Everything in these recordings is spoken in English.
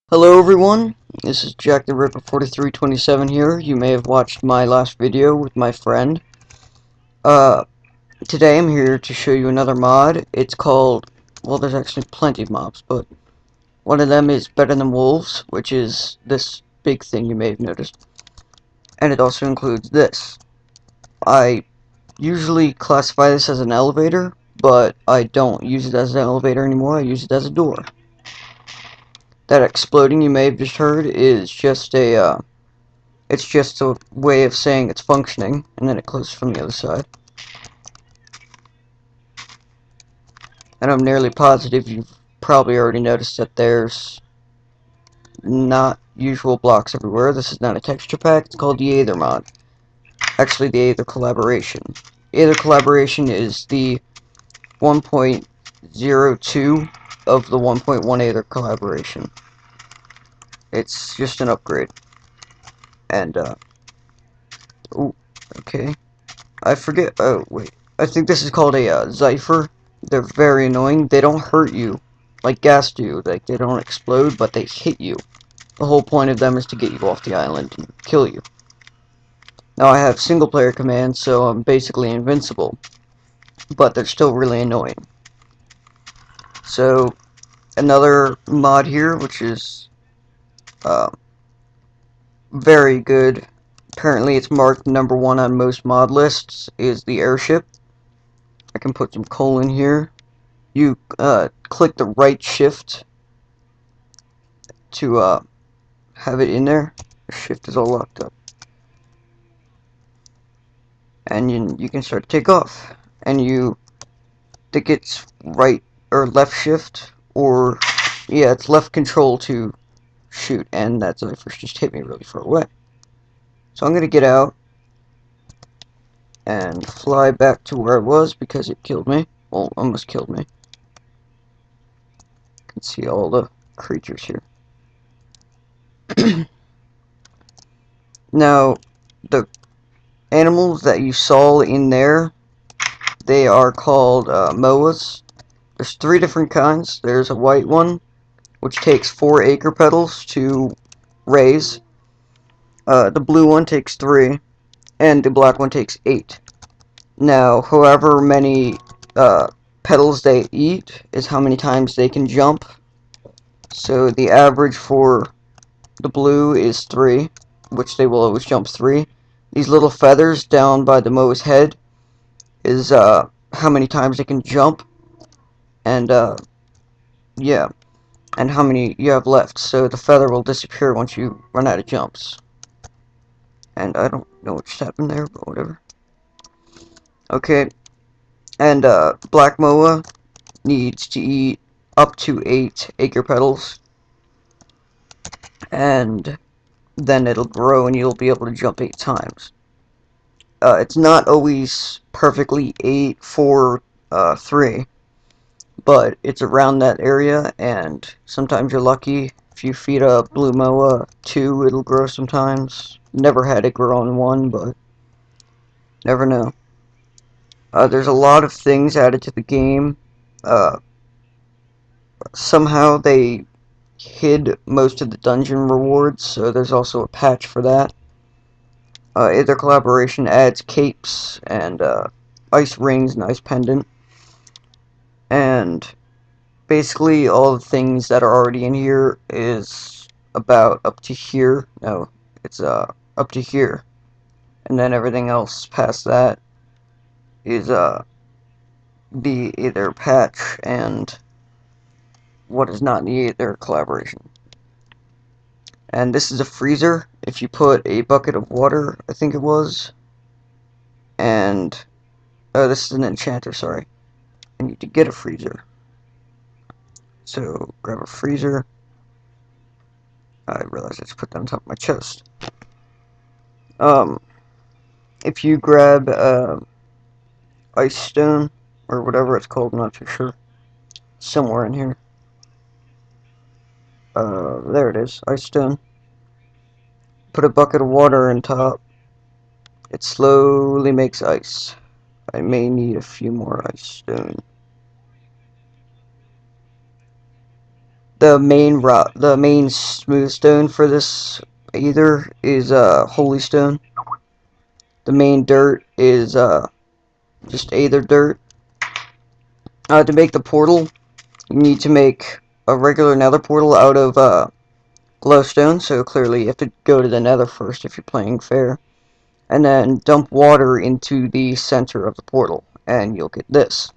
Hello everyone, this is Jack the Ripper 4327 here. You may have watched my last video with my friend. Uh, Today I'm here to show you another mod. It's called, well, there's actually plenty of mobs, but one of them is Better Than Wolves, which is this big thing you may have noticed. And it also includes this. I usually classify this as an elevator, but I don't use it as an elevator anymore. I use it as a door. That exploding you may have just heard is just it's just a way of saying it's functioning, and then it closes from the other side. And I'm nearly positive you've probably already noticed that there's not usual blocks everywhere. This is not a texture pack, it's called the Aether mod. Actually, the Aether collaboration. Aether collaboration is the 1.02 of the 1.1 Aether collaboration. It's just an upgrade. And, ooh, okay. I forget, oh, wait. I think this is called a, Zypher. They're very annoying. They don't hurt you like gas do. Like, they don't explode, but they hit you. The whole point of them is to get you off the island and kill you. Now, I have single-player commands, so I'm basically invincible. But they're still really annoying. So, another mod here, which is, very good. Apparently, it's marked #1 on most mod lists, is the airship. I can put some coal in here. You click the right shift to have it in there. The shift is all locked up. And you can start to take off. And you think it's right or left shift, or yeah, it's left control to shoot. And that's when it first just hit me really far away. So I'm gonna get out and fly back to where I was because it killed me. Well, almost killed me. You can see all the creatures here. Now, the animals that you saw in there, they are called moas. There's 3 different kinds. There's a white one, which takes 4 acre petals to raise. The blue one takes 3, and the black one takes 8. Now, however many petals they eat is how many times they can jump. So the average for the blue is 3, which they will always jump 3. These little feathers down by the moa's head is how many times they can jump, and yeah, and how many you have left. So the feather will disappear once you run out of jumps. And I don't know what just happened there, but whatever. Okay, and black moa needs to eat up to 8 acre petals, and then it'll grow and you'll be able to jump 8 times. It's not always perfectly 8, 4, 3, but it's around that area, and sometimes you're lucky. If you feed a blue moa 2, it'll grow sometimes. Never had it grow on 1, but never know. There's a lot of things added to the game. Somehow they hid most of the dungeon rewards, so there's also a patch for that. Aether collaboration adds capes and ice rings and ice pendant, and basically all the things that are already in here is about up to here. No, it's up to here, and then everything else past that is the Aether patch and what is not in the Aether collaboration. And this is a freezer. If you put a bucket of water, I think it was, and oh, this is an enchanter, sorry. I need to get a freezer. So, grab a freezer. I realized I just put that on top of my chest. If you grab, ice stone, or whatever it's called, I'm not too sure. Somewhere in here. There it is, ice stone. Put a bucket of water on top. It slowly makes ice. I may need a few more ice stone. the main smooth stone for this Aether is holy stone. The main dirt is just Aether dirt. To make the portal, you need to make a regular nether portal out of glowstone, so clearly you have to go to the nether first if you're playing fair. And then dump water into the center of the portal, and you'll get this.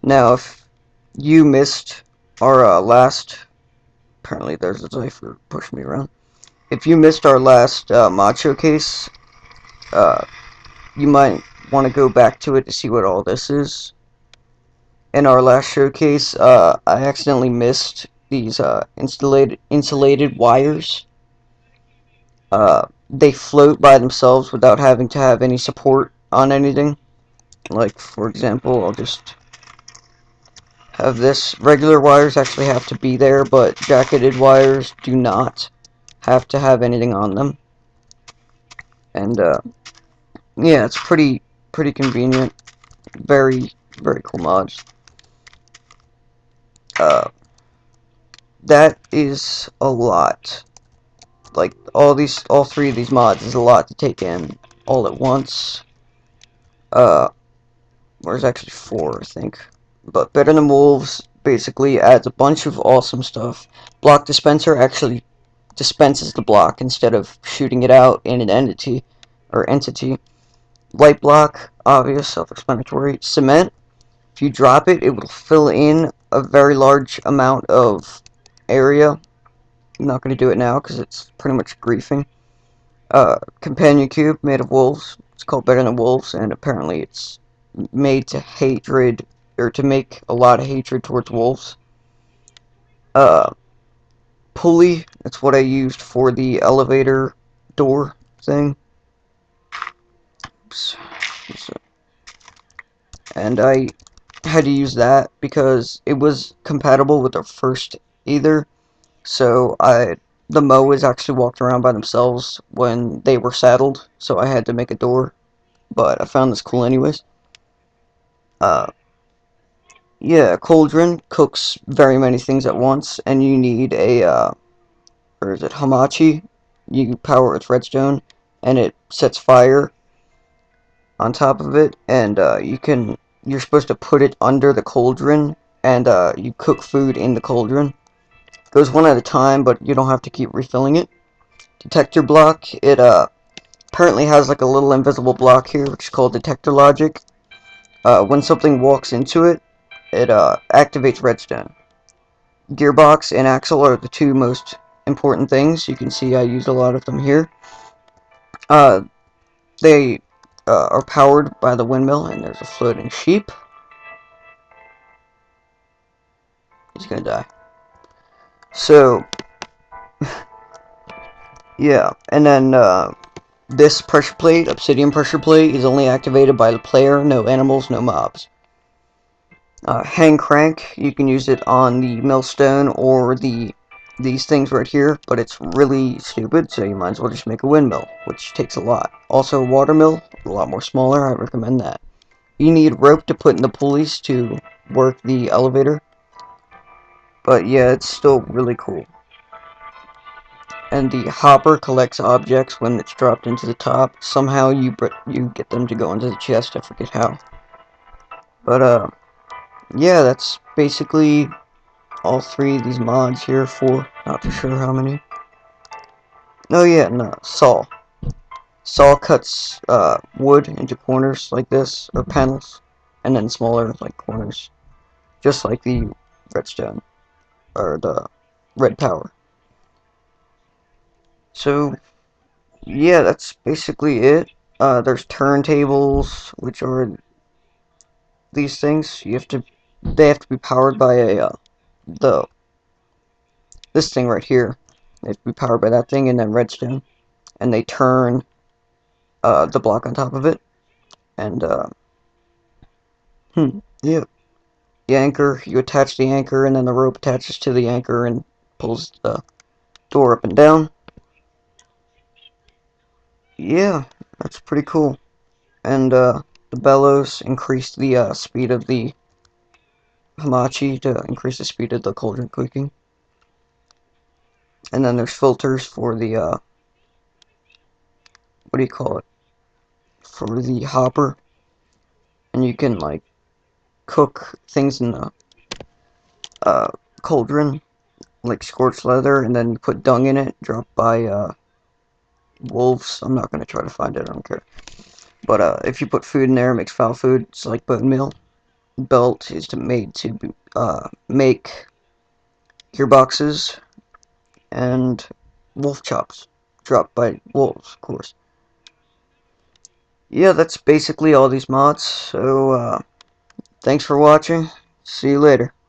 Now, if you missed our last... Apparently there's a Zypher pushing me around. If you missed our last mod showcase, you might want to go back to it to see what all this is. In our last showcase, I accidentally missed these insulated wires. They float by themselves without having to have any support on anything. Like, for example, I'll just have this. Regular wires actually have to be there, but jacketed wires do not have to have anything on them. And, yeah, it's pretty convenient. Very cool mods. That is a lot. Like, all three of these mods is a lot to take in all at once. There's actually 4, I think. But Better Than Wolves basically adds a bunch of awesome stuff. Block Dispenser actually dispenses the block instead of shooting it out in an entity. Light block, obvious, self-explanatory. Cement, if you drop it, it will fill in a very large amount of area. I'm not going to do it now because it's pretty much griefing. Companion cube made of wolves. It's called Better Than Wolves, and apparently it's made to hatred, or to make a lot of hatred towards wolves. Pulley, that's what I used for the elevator door thing. Oops. And I had to use that because it was compatible with the first Aether. So the Moas actually walked around by themselves when they were saddled, so I had to make a door. But I found this cool anyways. Yeah, cauldron cooks very many things at once, and you need a, or is it hamachi? You power it with redstone, and it sets fire on top of it, and you're supposed to put it under the cauldron, and you cook food in the cauldron. It goes one at a time, but you don't have to keep refilling it. Detector block, it apparently has like a little invisible block here, which is called detector logic. When something walks into it, it activates redstone. Gearbox and axle are the 2 most important things. You can see I used a lot of them here. They are powered by the windmill, and there's a floating sheep. He's gonna die. So, yeah, and then this pressure plate, obsidian pressure plate, is only activated by the player, no animals, no mobs. Hang crank, you can use it on the millstone or these things right here, but it's really stupid, so you might as well just make a windmill, which takes a lot. Also, a water mill, a lot more smaller, I recommend that. You need rope to put in the pulleys to work the elevator, but yeah, it's still really cool. And the hopper collects objects when it's dropped into the top. Somehow you get them to go into the chest, I forget how. But yeah, that's basically all 3 of these mods here. 4, not too sure how many. Oh yeah, no, saw. Saw cuts wood into corners like this, or panels, and then smaller like corners, just like the redstone, or the red power. So yeah, that's basically it. There's turntables, which are these things. They have to be powered by a this thing right here. They have to be powered by that thing, and then redstone, and they turn the block on top of it, and yeah. The anchor, you attach the anchor, and then the rope attaches to the anchor and pulls the door up and down. Yeah, that's pretty cool. And the bellows increase the speed of the hamachi to increase the speed of the cauldron cooking. And then there's filters for the, what do you call it? For the hopper. And you can, like, cook things in the cauldron, like scorched leather, and then you put dung in it, dropped by wolves. I'm not going to try to find it, I don't care. But if you put food in there, it makes foul food. It's like bone meal. Belt is made to make gearboxes and wolf chops, dropped by wolves, of course. Yeah, that's basically all these mods. So thanks for watching. See you later.